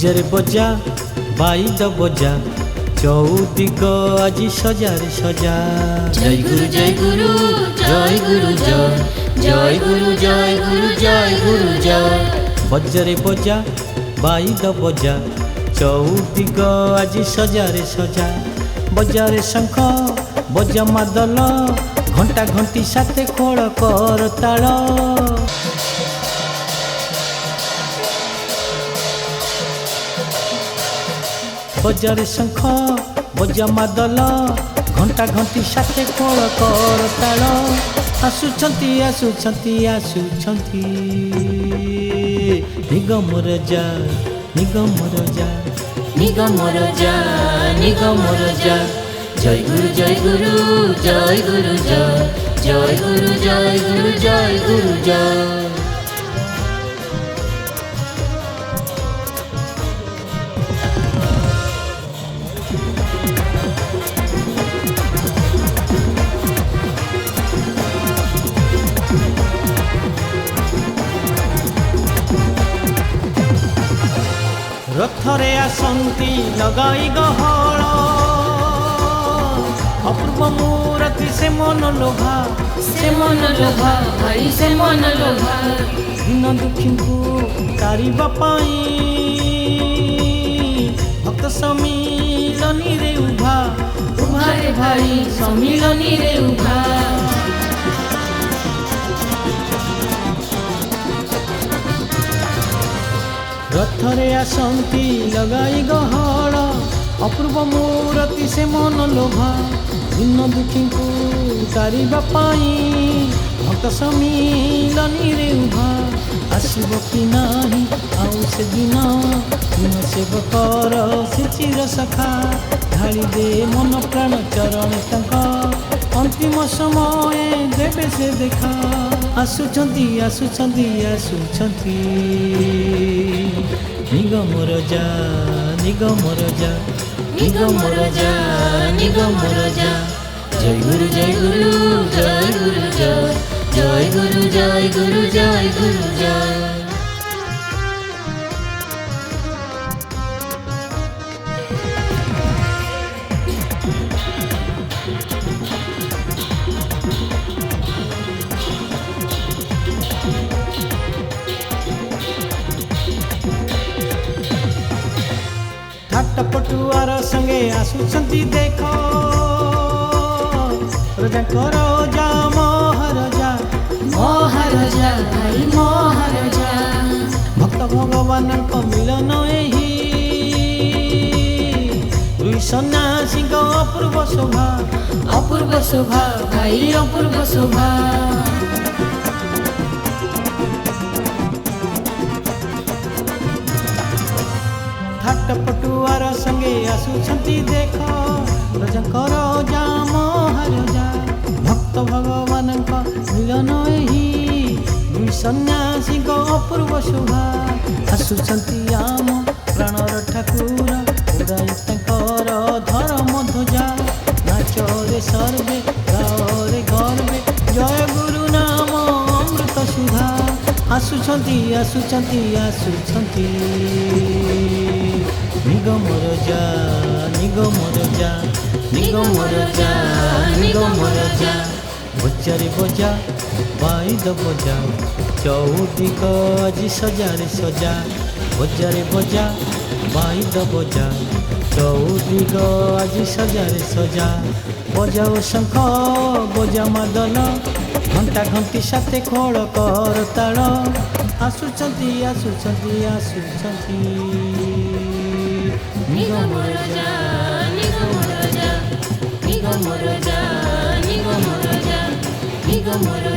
ବଜାରେ ବଜା ବାଇଦ ବଜା ଚଉଦିଗ ଆଜି ସଜାରେ ସଜା। জয় গুরু জয় গুরু জয় গুরু জয় জয় গুরু জয় গুরু জয় গুরু জয়। বজারে বজা বাইদ বজা চৌদিগ আଜି সজারে সজা। বজারে শঙ্খ বজা মাদল ঘণ্টা ঘণ্টি সাথে খোল কর তাল। বজারে শঙ্খ বজা মাদল ঘণ্টা ঘণ্টি সাথে খোল কর তাল। আসুছন্তি আসুছন্তি আসুছন্তি নিগম রাজা নিগম রাজা নিগম রাজা নিগম রাজা। জয় গুরু জয় গুরু জয় গুরু জয় জয় গুরু জয় গুরু জয় গুরু জয়। ରଥରେ ଆସନ୍ତି ଲଗାଇ ଗହଳ ଅପୂର୍ବ ମୂରତି ସେ ମନ ଲୋଭା সে মন লোভা ভাই সে মন লোভা। ଦୀନ ଦୁଃଖୀଙ୍କୁ ତାରିବା ପାଇଁ ଭକ୍ତ ସମ୍ମିଳନୀରେ ଉଭା। উভারে ভাই সম্মিলনী রে উভা। ରଥରେ ଆସନ୍ତି ଲଗାଇ ଗହଳ ଅପୂର୍ବ ମୂରତି ସେ ମନ ଲୋଭା। ଦୀନ ଦୁଃଖୀଙ୍କୁ ତାରିବା ପାଇଁ ଭକ୍ତ ସମ୍ମିଳନୀରେ ଉଭା। ଆସିବ କି ନାହିଁ ଆଉ ସେଦିନ ଦିନ ସେବକର ସେ ଚିର ସଖା। ଢାଳି ଦେ ମନ ପ୍ରାଣ ଚରଣ ତାଙ୍କ ଅନ୍ତିମ ସମୟ ଦେବେ ସେ ଦେଖା। ଆସୁଛନ୍ତି ଆସୁଛନ୍ତି ଆସୁଛନ୍ତି ନିଗମ ରାଜା ନିଗମ ରାଜା নিগম রাজা নিগম রাজা। জয় গুরু জয় গুরু জয় গুরু জয় জয় গুরু জয় গুরু জয় গুরু জয়। ଠାଟ ପଟୁଆର ସଙ୍ଗେ ଆସୁଛନ୍ତି ଦେଖ ରାଜାଙ୍କର ଯା ମହାରାଜା। মহারাজা ভাই মহারাজা। ଭକ୍ତ ଭଗବାନଙ୍କ ମିଳନ ଏହି ଦୁଇ ସନ୍ନ୍ୟାସୀଙ୍କ ଅପୂର୍ବ ଶୋଭା। অপূর্ব শোভা ভাই অপূর্ব শোভা। ଠାଟ ପଟୁଆର ସଙ୍ଗେ ଆସୁଛନ୍ତି ଦେଖ ରାଜାଙ୍କର ଯା ମହାରାଜା। ଭକ୍ତ ଭଗବାନଙ୍କ ମିଳନ ଏହି ଦୁଇ ସନ୍ନ୍ୟାସୀଙ୍କ ଅପୂର୍ବ ଶୋଭା। ଆସୁଛନ୍ତି ଆମ ପ୍ରାଣର ଠାକୁର ଉଦୟ ତାଙ୍କର ଧର୍ମ ଧ୍ୱଜା। ନାଚରେ ସର୍ବେ ଗାଓରେ ଗର୍ବେ ଜୟ ଗୁରୁ ନାମ ଅମୃତ ସୁଧା। ଆସୁଛନ୍ତି ଆସୁଛନ୍ତି ଆସୁଛନ୍ତି ନିଗମ ରାଜା ନିଗମ ରାଜା নিগম রাজা নিগম রাজা। ବଜାରେ ବଜା ବାଇଦ ବଜା ଚଉଦିଗ ଆଜି ସଜାରେ ସଜା। ବଜାରେ ବଜା ବାଇଦ ବଜା ଚଉଦିଗ ଆଜି ସଜାରେ ସଜା। ବଜାଓ ଶଙ୍ଖ ବଜା ମାଦଲ ଘଣ୍ଟା ଘଣ୍ଟି ସାଥେ ଖୋଳ କର ତାଳ। ଆସୁଛନ୍ତି ଆସୁଛନ୍ତି ଆସୁଛନ୍ତି নিগম রাজা নিগম রাজা নিগম রাজা নিগম রাজা নিগম রাজা।